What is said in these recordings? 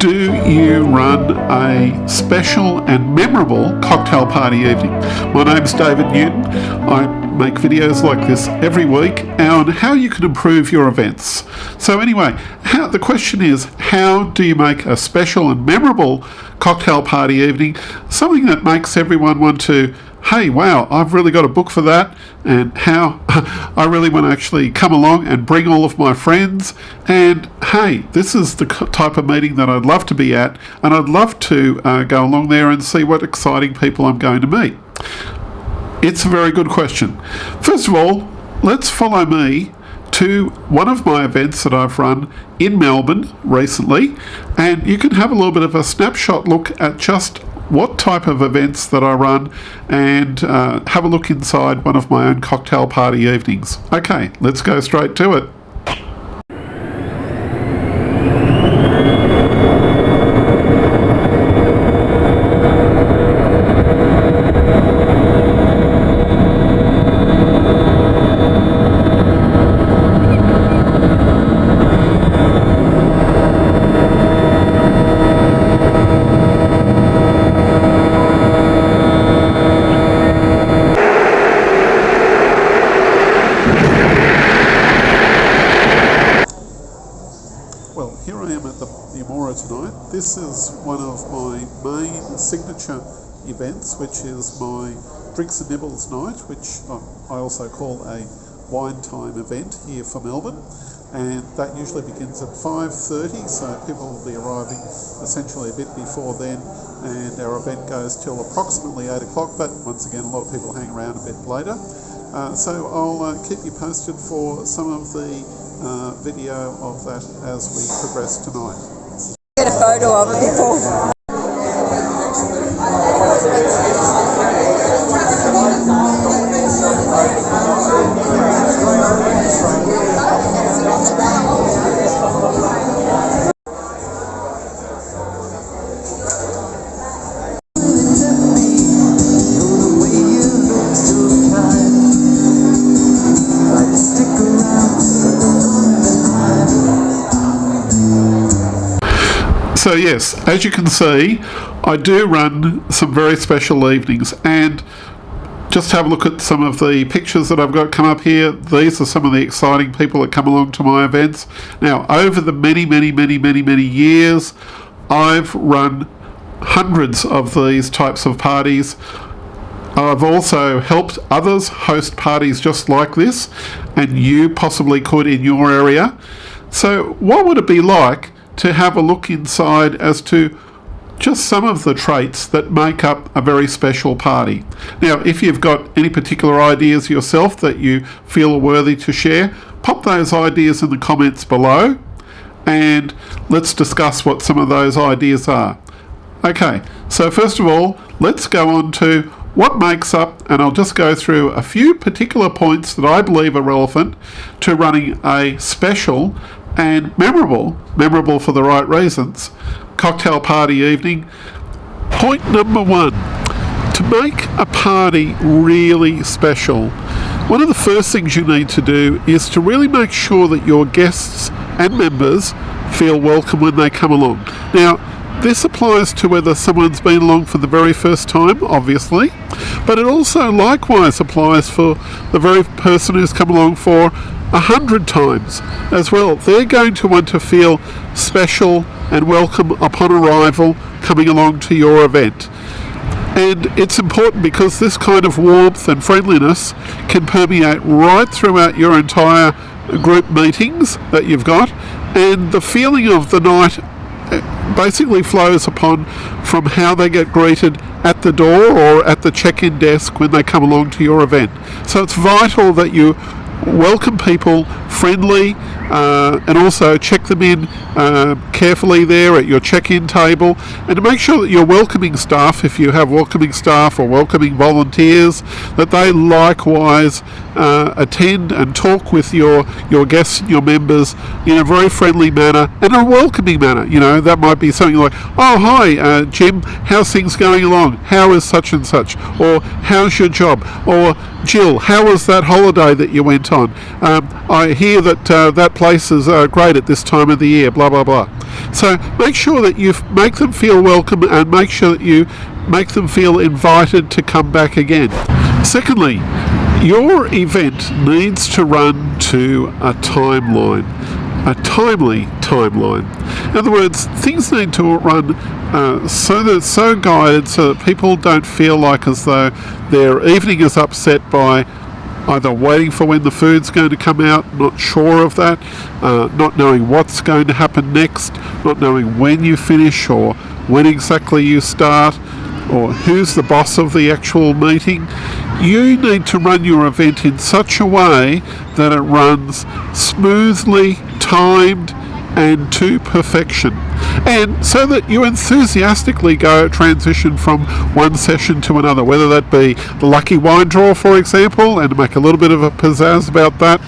Do you run a special and memorable cocktail party evening? My name's David Newton. I make videos like this every week on how you can improve your events. So anyway, the question is, how do you make a special and memorable cocktail party evening, something that makes everyone want to, hey, wow, I've really got a book for that, and how I really want to actually come along and bring all of my friends, and hey, this is the type of meeting that I'd love to be at, and I'd love to go along there and see what exciting people I'm going to meet. It's a very good question. First of all, let's follow me to one of my events that I've run in Melbourne recently, and you can have a little bit of a snapshot look at just what type of events that I run, and have a look inside one of my own cocktail party evenings. Okay, let's go straight to it. Well, here I am at the ENROL tonight. This is one of my main signature events, which is my Drinks and Nibbles night, which I also call a wine time event here for Melbourne. And that usually begins at 5:30, so people will be arriving essentially a bit before then, and our event goes till approximately 8 o'clock, but once again, a lot of people hang around a bit later. So I'll keep you posted for some of the video of that as we progress tonight. Get a photo of it before. So yes, as you can see, I do run some very special evenings, and just have a look at some of the pictures that I've got come up here. These are some of the exciting people that come along to my events. Now, over the many years, I've run hundreds of these types of parties. I've also helped others host parties just like this, and you possibly could in your area. So what would it be like to have a look inside as to just some of the traits that make up a very special party? Now, if you've got any particular ideas yourself that you feel are worthy to share, pop those ideas in the comments below, and let's discuss what some of those ideas are. Okay, so first of all, let's go on to what makes up, and I'll just go through a few particular points that I believe are relevant to running a special and memorable for the right reasons, cocktail party evening. Point number one, to make a party really special, one of the first things you need to do is to really make sure that your guests and members feel welcome when they come along. Now, this applies to whether someone's been along for the very first time, obviously, but it also likewise applies for the very person who's come along for 100 times as well. They're going to want to feel special and welcome upon arrival coming along to your event. And it's important because this kind of warmth and friendliness can permeate right throughout your entire group meetings that you've got, and the feeling of the night basically flows from how they get greeted at the door or at the check-in desk when they come along to your event. So it's vital that you welcome people friendly, and also check them in carefully there at your check-in table, and to make sure that your welcoming staff, if you have welcoming staff or welcoming volunteers, that they likewise attend and talk with your guests and your members in a very friendly manner and a welcoming manner. You know, that might be something like, oh hi Jim, how's things going along, how is such and such, or how's your job, or Jill, how was that holiday that you went on? I hear that that place is great at this time of the year, blah blah blah. So make sure that you make them feel welcome and make sure that you make them feel invited to come back again. Secondly, your event needs to run to a timeline, a timely timeline. In other words, things need to run so guided so that people don't feel like as though their evening is upset by either waiting for when the food's going to come out, not sure of that, not knowing what's going to happen next, not knowing when you finish or when exactly you start, or who's the boss of the actual meeting. You need to run your event in such a way that it runs smoothly, timed, and to perfection, and so that you enthusiastically transition from one session to another, whether that be the lucky wine draw, for example, and make a little bit of a pizzazz about that,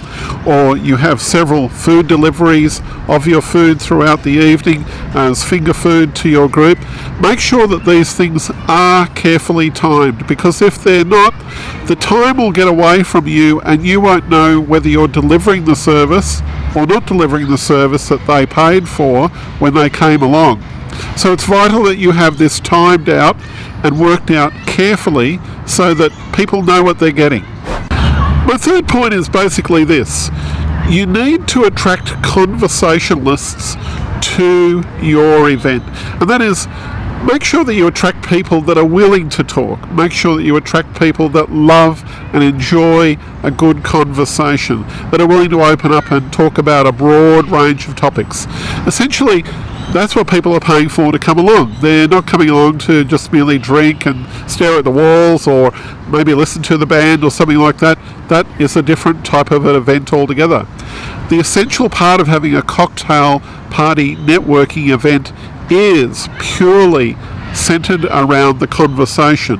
or you have several food deliveries of your food throughout the evening as finger food to your group. Make sure that these things are carefully timed, because if they're not, the time will get away from you and you won't know whether you're delivering the service or not delivering the service that they paid for when they came along. So it's vital that you have this timed out and worked out carefully so that people know what they're getting. My third point is basically this. You need to attract conversationalists to your event, and that is, make sure that you attract people that are willing to talk. Make sure that you attract people that love and enjoy a good conversation, that are willing to open up and talk about a broad range of topics. Essentially, that's what people are paying for to come along. They're not coming along to just merely drink and stare at the walls or maybe listen to the band or something like that. That is a different type of an event altogether. The essential part of having a cocktail party networking event is purely centered around the conversation.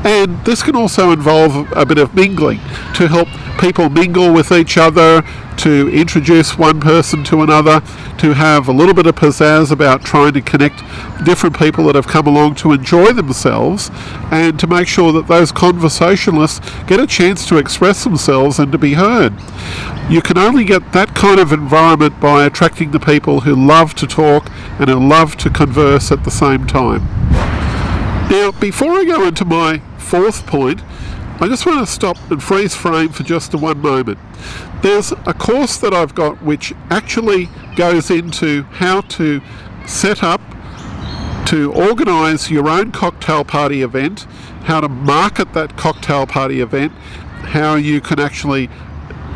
And this can also involve a bit of mingling to help people mingle with each other, to introduce one person to another, to have a little bit of pizzazz about trying to connect different people that have come along to enjoy themselves, and to make sure that those conversationalists get a chance to express themselves and to be heard. You can only get that kind of environment by attracting the people who love to talk and who love to converse at the same time. Now, before I go into my fourth point, I just want to stop and freeze frame for just one moment. There's a course that I've got which actually goes into how to set up, to organise your own cocktail party event, how to market that cocktail party event, how you can actually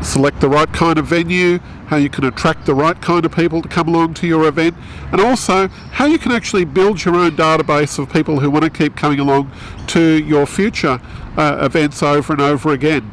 select the right kind of venue, how you can attract the right kind of people to come along to your event, and also how you can actually build your own database of people who want to keep coming along to your future events over and over again.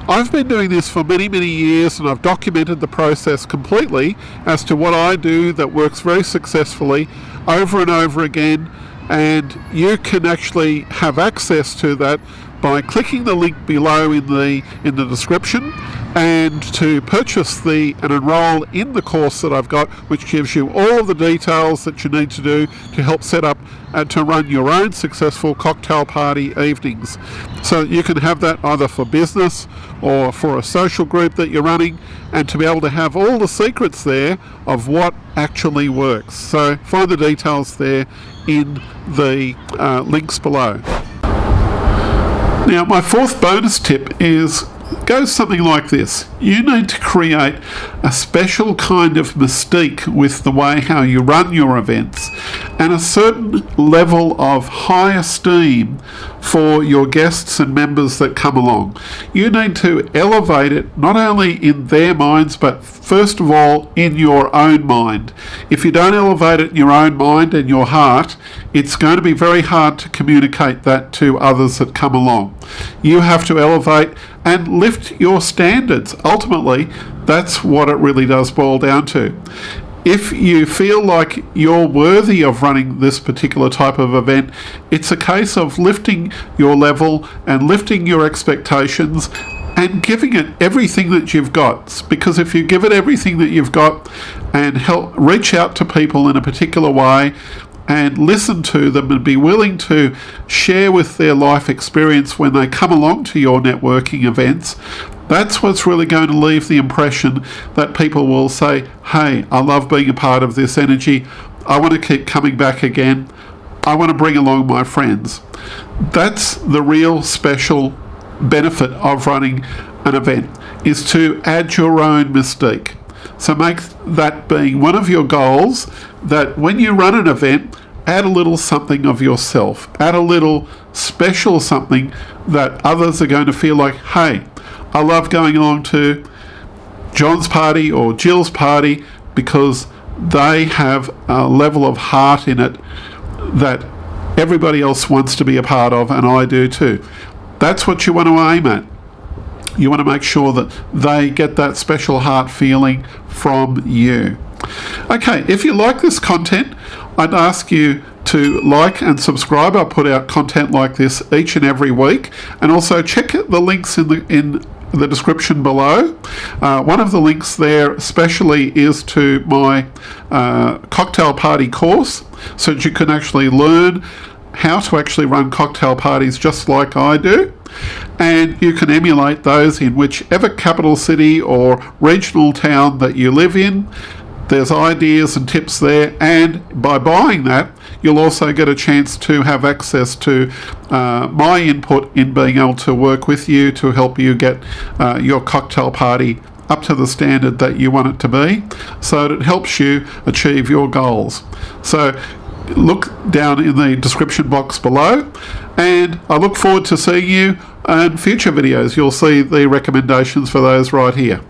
I've been doing this for many years, and I've documented the process completely as to what I do that works very successfully over and over again, and you can actually have access to that by clicking the link below in the description, and to purchase and enroll in the course that I've got, which gives you all of the details that you need to do to help set up and to run your own successful cocktail party evenings. So you can have that either for business or for a social group that you're running, and to be able to have all the secrets there of what actually works. So find the details there in the links below. Now, my fourth bonus tip goes something like this. You need to create a special kind of mystique with the way how you run your events, and a certain level of high esteem for your guests and members that come along. You need to elevate it not only in their minds, but first of all in your own mind. If you don't elevate it in your own mind and your heart, it's going to be very hard to communicate that to others that come along. You have to elevate and lift your standards. Ultimately, that's what it really does boil down to. If you feel like you're worthy of running this particular type of event, it's a case of lifting your level and lifting your expectations and giving it everything that you've got. Because if you give it everything that you've got and reach out to people in a particular way and listen to them and be willing to share with their life experience when they come along to your networking events, That's what's really going to leave the impression that people will say, hey, I love being a part of this energy. I want to keep coming back again. I want to bring along my friends. That's the real special benefit of running an event, is to add your own mystique. So make that being one of your goals, that when you run an event, add a little something of yourself. Add a little special something that others are going to feel like, hey, I love going along to John's party or Jill's party because they have a level of heart in it that everybody else wants to be a part of, and I do too. That's what you want to aim at. You want to make sure that they get that special heart feeling from you. Okay, if you like this content, I'd ask you to like and subscribe. I put out content like this each and every week, and also check the links in the description below. One of the links there especially is to my cocktail party course, so that you can actually learn how to actually run cocktail parties just like I do, and you can emulate those in whichever capital city or regional town that you live in. There's ideas and tips there, and by buying that, you'll also get a chance to have access to my input in being able to work with you to help you get your cocktail party up to the standard that you want it to be, so that it helps you achieve your goals. So look down in the description box below, and I look forward to seeing you in future videos. You'll see the recommendations for those right here.